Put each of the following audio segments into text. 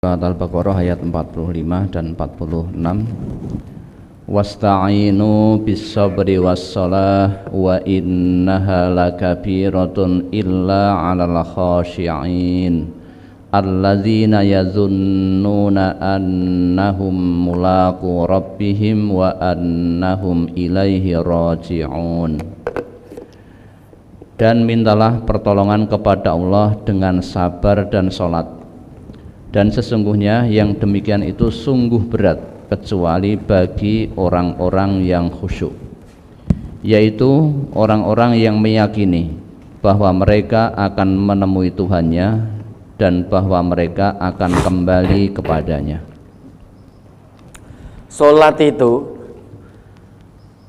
Surat Al-Baqarah ayat 45 dan 46. Wasta'inu bis-sabri was-salah wa innaha lakabiratun illa 'alal khashi'in alladzina yazunnuna annahum mulaqu rabbihim wa annahum ilaihi raji'un. Dan mintalah pertolongan kepada Allah dengan sabar dan salat. Dan sesungguhnya yang demikian itu sungguh berat kecuali bagi orang-orang yang khusyuk, yaitu orang-orang yang meyakini bahwa mereka akan menemui Tuhannya dan bahwa mereka akan kembali kepadanya. Salat itu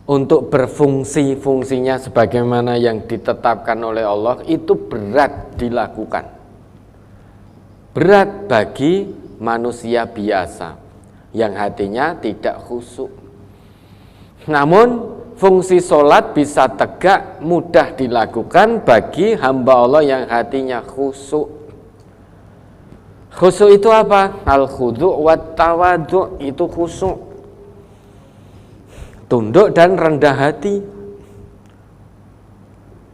untuk berfungsi fungsinya sebagaimana yang ditetapkan oleh Allah itu berat dilakukan. Berat bagi manusia biasa yang hatinya tidak khusyuk. Namun fungsi sholat bisa tegak mudah dilakukan bagi hamba Allah yang hatinya khusyuk. Khusyuk itu apa? Al-khudu' wat tawadu' itu khusyuk. Tunduk dan rendah hati.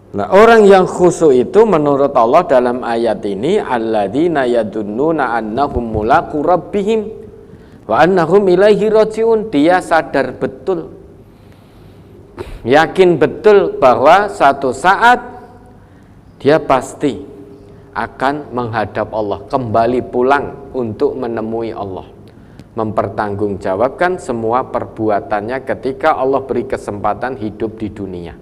Nah, orang yang khusyuk itu menurut Allah dalam ayat ini alladzina yadunnuna annahum mulaqu rabbihim wa annahum ilaihi raji'un. Dia sadar betul, yakin betul bahwa suatu saat dia pasti akan menghadap Allah, kembali pulang untuk menemui Allah, mempertanggungjawabkan semua perbuatannya ketika Allah beri kesempatan hidup di dunia.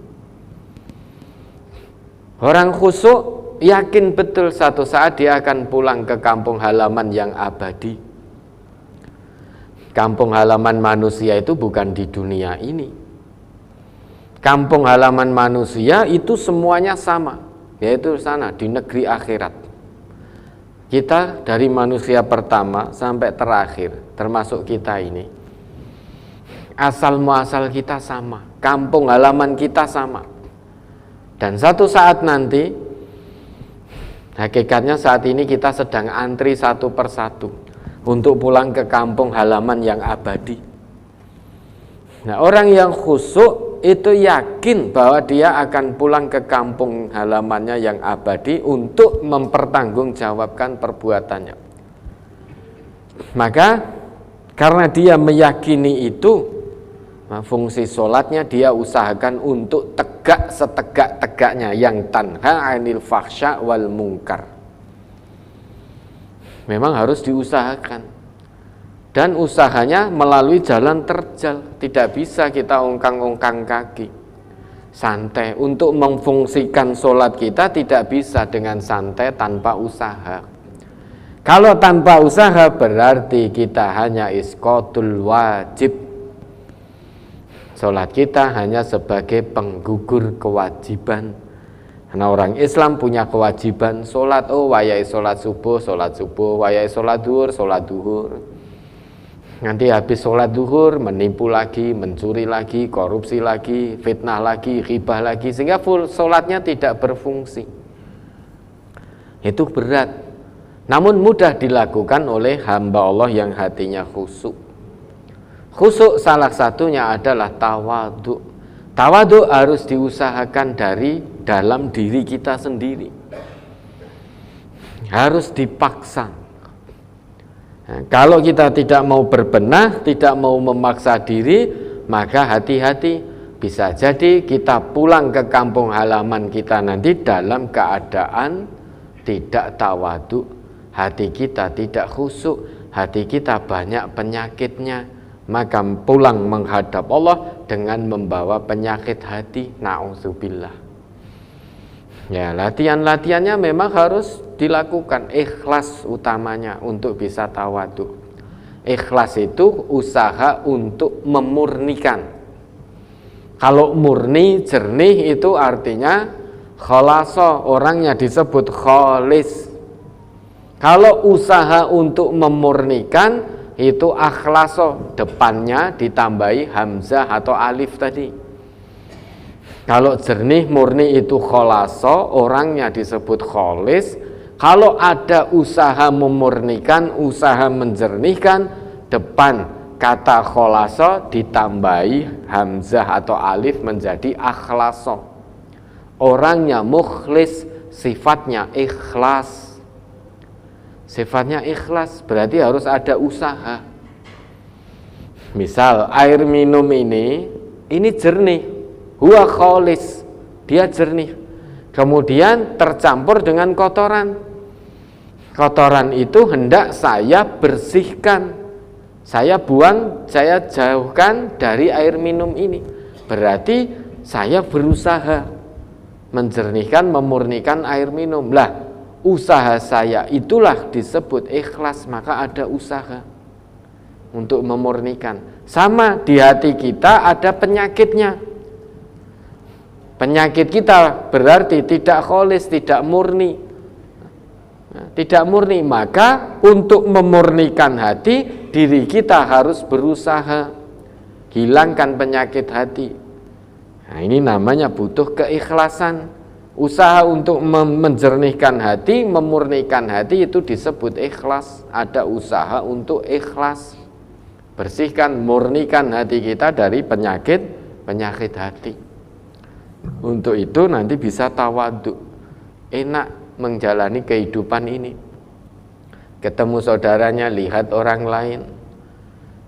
Orang khusyuk yakin betul satu saat dia akan pulang ke kampung halaman yang abadi. Kampung halaman manusia itu bukan di dunia ini. Kampung halaman manusia itu semuanya sama, yaitu sana di negeri akhirat. Kita dari manusia pertama sampai terakhir, termasuk kita ini, asal muasal kita sama, kampung halaman kita sama. Dan satu saat nanti, hakikatnya saat ini kita sedang antri satu persatu untuk pulang ke kampung halaman yang abadi. Nah, orang yang khusyuk itu yakin bahwa dia akan pulang ke kampung halamannya yang abadi untuk mempertanggungjawabkan perbuatannya. Maka karena dia meyakini itu, fungsi sholatnya dia usahakan untuk tegak setegak-tegaknya, yang tanha 'anil fahsya wal munkar. Memang harus diusahakan, dan usahanya melalui jalan terjal. Tidak bisa kita ongkang-ongkang kaki santai. Untuk memfungsikan sholat kita tidak bisa dengan santai tanpa usaha. Kalau tanpa usaha berarti kita hanya isqatul wajib. Sholat kita hanya sebagai penggugur kewajiban. Karena orang Islam punya kewajiban sholat. Oh, wayai sholat subuh, wayai sholat duhur. Nanti habis sholat duhur, menipu lagi, mencuri lagi, korupsi lagi, fitnah lagi, ghibah lagi, sehingga full sholatnya tidak berfungsi. Itu berat. Namun mudah dilakukan oleh hamba Allah yang hatinya khusyuk. Khusyuk salah satunya adalah tawadhu. Tawadhu harus diusahakan dari dalam diri kita sendiri. Harus dipaksa. Nah, kalau kita tidak mau berbenah, tidak mau memaksa diri, maka hati-hati, bisa jadi kita pulang ke kampung halaman kita nanti dalam keadaan tidak tawadhu. Hati kita tidak khusyuk, hati kita banyak penyakitnya. Maka pulang menghadap Allah dengan membawa penyakit hati, na'udzubillah. Ya, latihan-latihannya memang harus dilakukan. Ikhlas utamanya untuk bisa tawadhu. Ikhlas itu usaha untuk memurnikan. Kalau murni, jernih itu artinya khalasa, orangnya disebut khalis. Kalau usaha untuk memurnikan itu akhlaso, depannya ditambahi hamzah atau alif tadi. Kalau jernih murni itu kholaso, orangnya disebut kholis. Kalau ada usaha memurnikan, usaha menjernihkan, depan kata kholaso ditambahi hamzah atau alif menjadi akhlaso. Orangnya mukhlis, sifatnya ikhlas. Sifatnya ikhlas berarti harus ada usaha. Misal air minum ini jernih, huwa kholis, dia jernih. Kemudian tercampur dengan kotoran. Kotoran itu hendak saya bersihkan, saya buang, saya jauhkan dari air minum ini. Berarti saya berusaha menjernihkan, memurnikan air minum. Lah, usaha saya itulah disebut ikhlas, maka ada usaha untuk memurnikan. Sama di hati kita ada penyakitnya. Penyakit kita berarti tidak kholis, tidak murni. Tidak murni, maka untuk memurnikan hati, diri kita harus berusaha hilangkan penyakit hati. Nah, ini namanya butuh keikhlasan. Usaha untuk menjernihkan hati, memurnikan hati itu disebut ikhlas. Ada usaha untuk ikhlas. Bersihkan, murnikan hati kita dari penyakit hati. Untuk itu nanti bisa tawadhu, enak menjalani kehidupan ini. Ketemu saudaranya, lihat orang lain,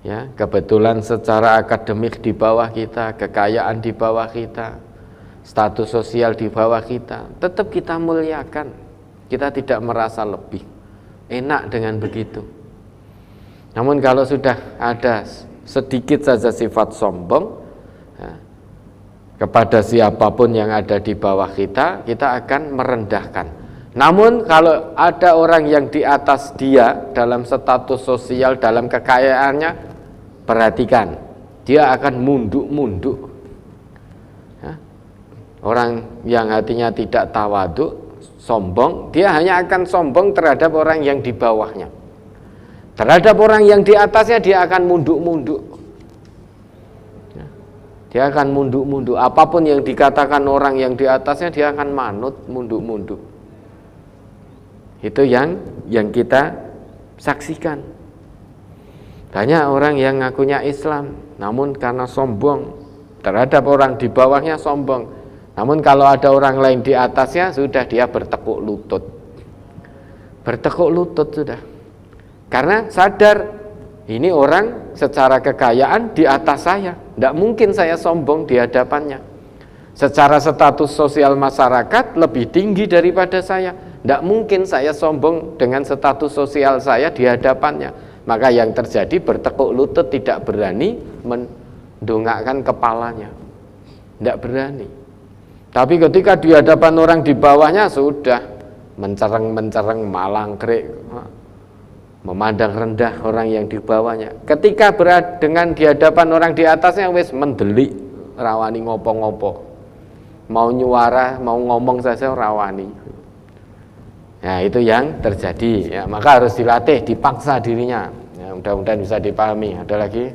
ya, kebetulan secara akademik di bawah kita, kekayaan di bawah kita, status sosial di bawah kita, tetap kita muliakan. Kita tidak merasa lebih. Enak dengan begitu. Namun kalau sudah ada sedikit saja sifat sombong, ya, kepada siapapun yang ada di bawah kita, kita akan merendahkan. Namun kalau ada orang yang di atas dia dalam status sosial, dalam kekayaannya, perhatikan, dia akan munduk-munduk. Ya. Orang yang hatinya tidak tawadhu, sombong, dia hanya akan sombong terhadap orang yang di bawahnya. Terhadap orang yang di atasnya dia akan munduk-munduk. Dia akan munduk-munduk. Apapun yang dikatakan orang yang di atasnya, dia akan manut, munduk-munduk. Itu yang kita saksikan. Banyak orang yang ngakunya Islam, namun karena sombong terhadap orang di bawahnya sombong. Namun kalau ada orang lain di atasnya, sudah dia bertekuk lutut. Bertekuk lutut sudah. Karena sadar, ini orang secara kekayaan di atas saya. Tidak mungkin saya sombong di hadapannya. Secara status sosial masyarakat lebih tinggi daripada saya. Tidak mungkin saya sombong dengan status sosial saya di hadapannya. Maka yang terjadi bertekuk lutut, tidak berani mendongakkan kepalanya. Tidak berani. Tapi ketika di hadapan orang di bawahnya, sudah mencereng-mencereng, malangkrik, memandang rendah orang yang di bawahnya. Ketika berada dengan di hadapan orang di atasnya, wis mendelik, rawani ngopo-ngopo. Mau nyuara, mau ngomong saja rawani. Ya, itu yang terjadi. Ya, maka harus dilatih, dipaksa dirinya. Ya, mudah-mudahan bisa dipahami. Ada lagi?